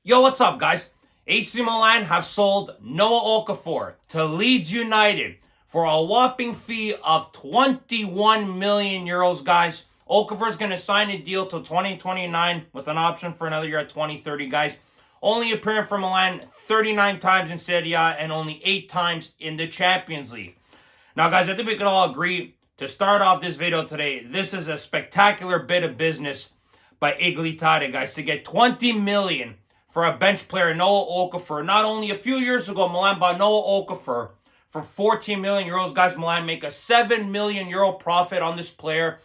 Yo, what's up, guys? AC Milan have sold Noah Okafor to Leeds United for a whopping fee of 21 million euros, guys. Okafor is going to sign a deal till 2029 with an option for another year at 2030, guys. Only appearing for Milan 39 times in Serie A and only 8 times in the Champions League. Now, guys, I think we can all agree to start off this video today. This is a spectacular bit of business by Iglitare, guys, to get 20 million for a bench player, Noah Okafor. Not only a few years ago, Milan bought Noah Okafor for 14 million euros. Guys, Milan make a 7 million euro profit on this player.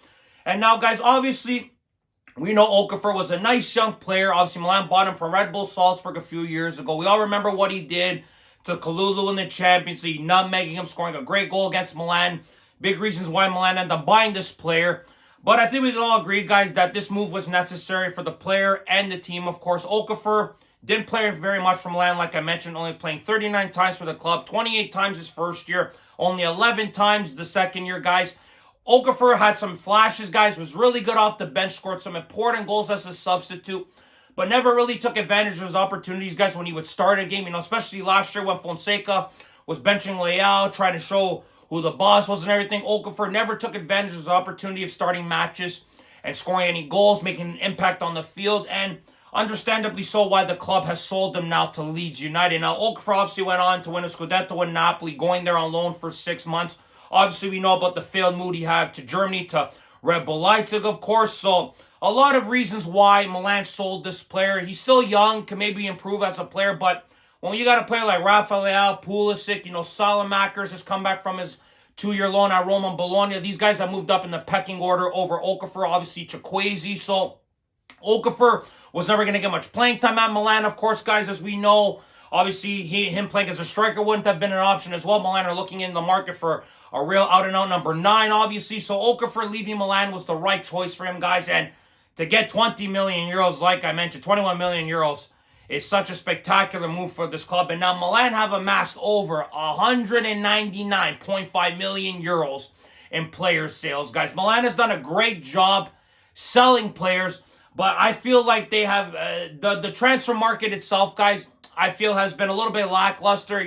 And now, guys, obviously, we know Okafor was a nice young player. Obviously, Milan bought him from Red Bull Salzburg a few years ago. We all remember what he did to Kalulu in the Champions League, nutmegging him, scoring a great goal against Milan. Big reasons why Milan ended up buying this player. But I think we can all agree, guys, that this move was necessary for the player and the team. Of course, Okafor didn't play very much for Milan, like I mentioned, only playing 39 times for the club, 28 times his first year, only 11 times the second year, guys. Okafor had some flashes, guys, was really good off the bench, scored some important goals as a substitute, but never really took advantage of his opportunities, guys, when he would start a game, especially last year when Fonseca was benching Leao, trying to show who the boss was and everything. Okafor never took advantage of his opportunity of starting matches and scoring any goals, making an impact on the field, and understandably so why the club has sold him now to Leeds United. Now, Okafor obviously went on to win a Scudetto in Napoli, going there on loan for 6 months. Obviously, we know about the failed move he had to Germany, to Red Bull Leipzig, of course. So, a lot of reasons why Milan sold this player. He's still young, can maybe improve as a player, but when you got a player like Rafael, Pulisic, Salamakers has come back from his 2-year loan at Roma and Bologna. These guys have moved up in the pecking order over Okafor, obviously Chukwueze. So Okafor was never going to get much playing time at Milan, of course, guys, as we know. Obviously, him playing as a striker wouldn't have been an option as well. Milan are looking in the market for a real out-and-out number 9, obviously. So Okafor leaving Milan was the right choice for him, guys. And to get 20 million euros, like I mentioned, 21 million euros, it's such a spectacular move for this club. And now Milan have amassed over 199.5 million euros in player sales, guys. Milan has done a great job selling players, but I feel like they have the transfer market itself, guys, I feel has been a little bit lackluster.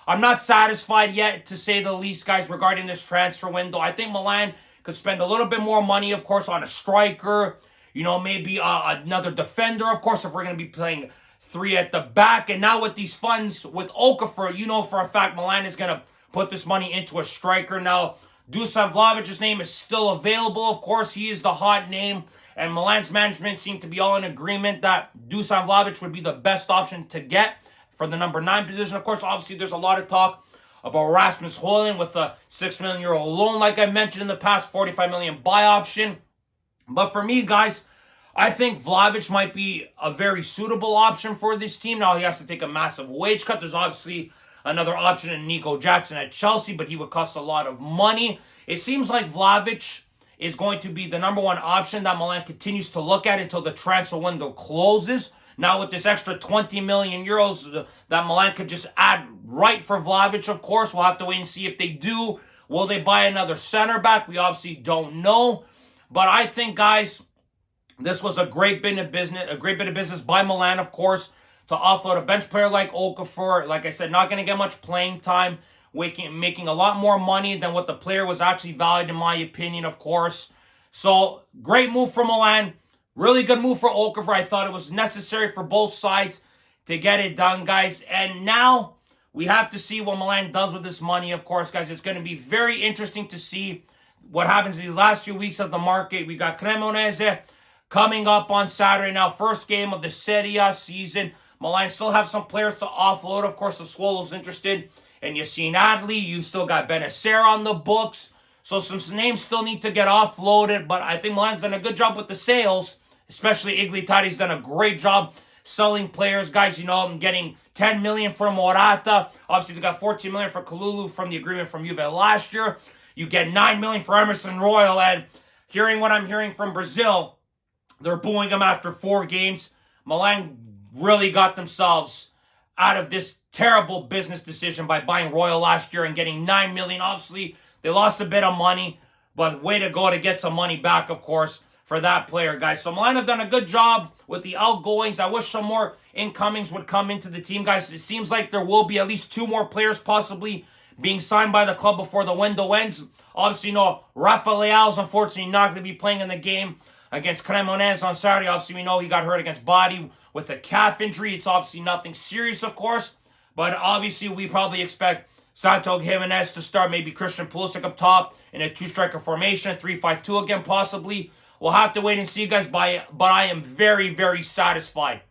I'm not satisfied yet, to say the least, guys, regarding this transfer window. I think Milan could spend a little bit more money, of course, on a striker, maybe another defender, of course, if we're going to be playing 3 at the back. And now with these funds, with Okafor, for a fact Milan is going to put this money into a striker. Now, Dusan Vlavic's name is still available. Of course, he is the hot name. And Milan's management seemed to be all in agreement that Dusan Vlahovic would be the best option to get for the number 9 position. Of course, obviously, there's a lot of talk about Rasmus Højlund with a 6 million euro loan, like I mentioned in the past, 45 million buy option. But for me, guys, I think Vlahovic might be a very suitable option for this team. Now, he has to take a massive wage cut. There's obviously another option in Nico Jackson at Chelsea, but he would cost a lot of money. It seems like Vlahovic is going to be the number 1 option that Milan continues to look at until the transfer window closes. Now, with this extra 20 million euros that Milan could just add right for Vlahovic, of course, we'll have to wait and see if they do. Will they buy another center back? We obviously don't know. But I think, guys, this was a great bit of business by Milan, of course, to offload a bench player like Okafor. Like I said, not going to get much playing time, making a lot more money than what the player was actually valued, in my opinion, of course. So, great move for Milan. Really good move for Okafor. I thought it was necessary for both sides to get it done, guys. And now we have to see what Milan does with this money, of course, guys. It's going to be very interesting to see what happens these last few weeks of the market. We got Cremonese coming up on Saturday now. First game of the Serie A season. Milan still have some players to offload. Of course, the Swallows interested in Yassine Adli. You've still got Benacer on the books. So some names still need to get offloaded. But I think Milan's done a good job with the sales. Especially Iglitare's done a great job selling players. Guys, getting 10 million for Morata. Obviously, they got 14 million for Kalulu from the agreement from Juve last year. You get 9 million for Emerson Royal. And hearing what I'm hearing from Brazil, they're booing him after 4 games. Milan really got themselves out of this terrible business decision by buying Royal last year and getting 9 million. Obviously, they lost a bit of money, but way to go to get some money back, of course, for that player, guys. So Milan have done a good job with the outgoings. I wish some more incomings would come into the team, guys. It seems like there will be at least 2 more players possibly being signed by the club before the window ends. Obviously, Rafa Leao's unfortunately not going to be playing in the game against Cremonese on Saturday. Obviously, we know he got hurt against Bari with a calf injury. It's obviously nothing serious, of course. But obviously, we probably expect Santo Jimenez to start, maybe Christian Pulisic up top in a 2-striker formation, 3-5-2 again, possibly. We'll have to wait and see, guys. But I am very, very satisfied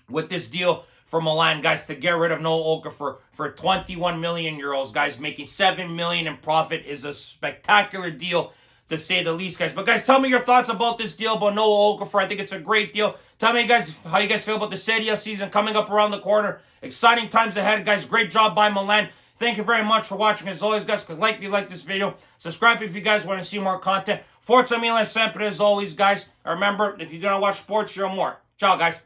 with this deal for Milan, guys, to get rid of Noah Okafor for 21 million euros, guys. Making 7 million in profit is a spectacular deal, to say the least, guys. But, guys, tell me your thoughts about this deal about Noah Okafor. I think it's a great deal. Tell me, guys, how you guys feel about the Serie A season coming up around the corner. Exciting times ahead, guys. Great job by Milan. Thank you very much for watching. As always, guys, like if you like this video. Subscribe if you guys want to see more content. Forza Milan sempre, as always, guys. Remember, if you do not watch sports, you're more. Ciao, guys.